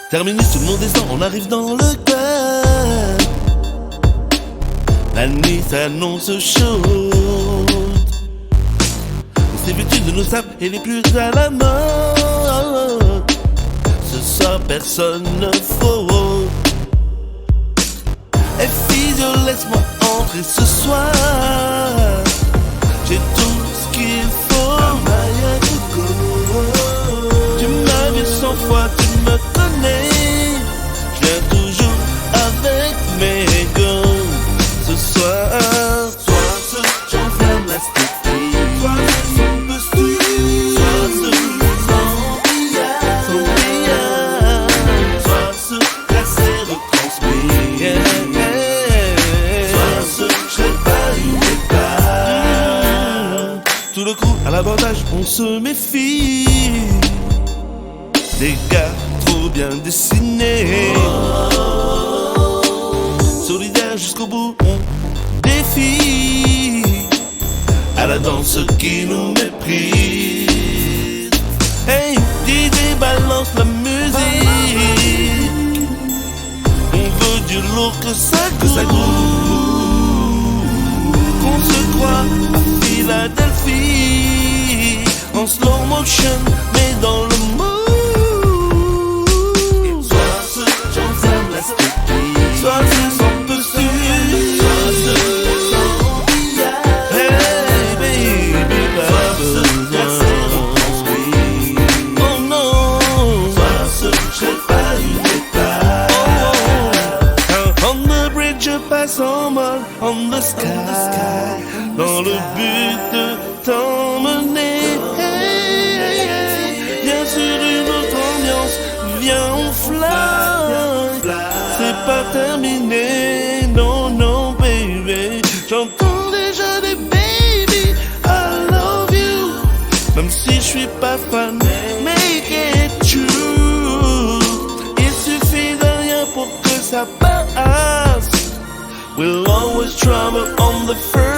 Terminus, tout le monde descend, on arrive dans le club. La nuit s'annonce chaude. Les servitudes de nos sables et les plus à la mode. Ce soir personne ne faut. Et physio, laisse-moi entrer ce soir. J'ai tout ce qu'il faut. Tu m'as vu 100 fois, tu me connais. Je viens toujours avec mes gants. Ce soir, j'enferme la stéphie. Sois sans bestie. Sois ce sans billard. Sois ce classé, retransmis. Sois ce je l'ai pas eu départ. Tout le coup à l'abordage, on se méfie. Des gars trop bien dessinés. Solidaires jusqu'au bout, on défie. À la danse qui nous méprise. Hey, DJ balance la musique. On veut du lourd que ça groove. Qu'on se croit à Philadelphie. En slow motion, mais dans le mood. Sois ce sans posture. Sois ce sans billard. Hey baby, pas besoin. Oh non. Sois ce je l'ai pas eu départ. Oh. On the bridge, je passe en mode on the sky. Dans le but de t'emmener. Viens sur une autre ambiance. Viens on fly. C'est pas terminé, non, non, baby. J'entends déjà des baby, I love you. Même si je suis pas fan, make it true. Il suffit de rien pour que ça passe. We'll always travel on the first.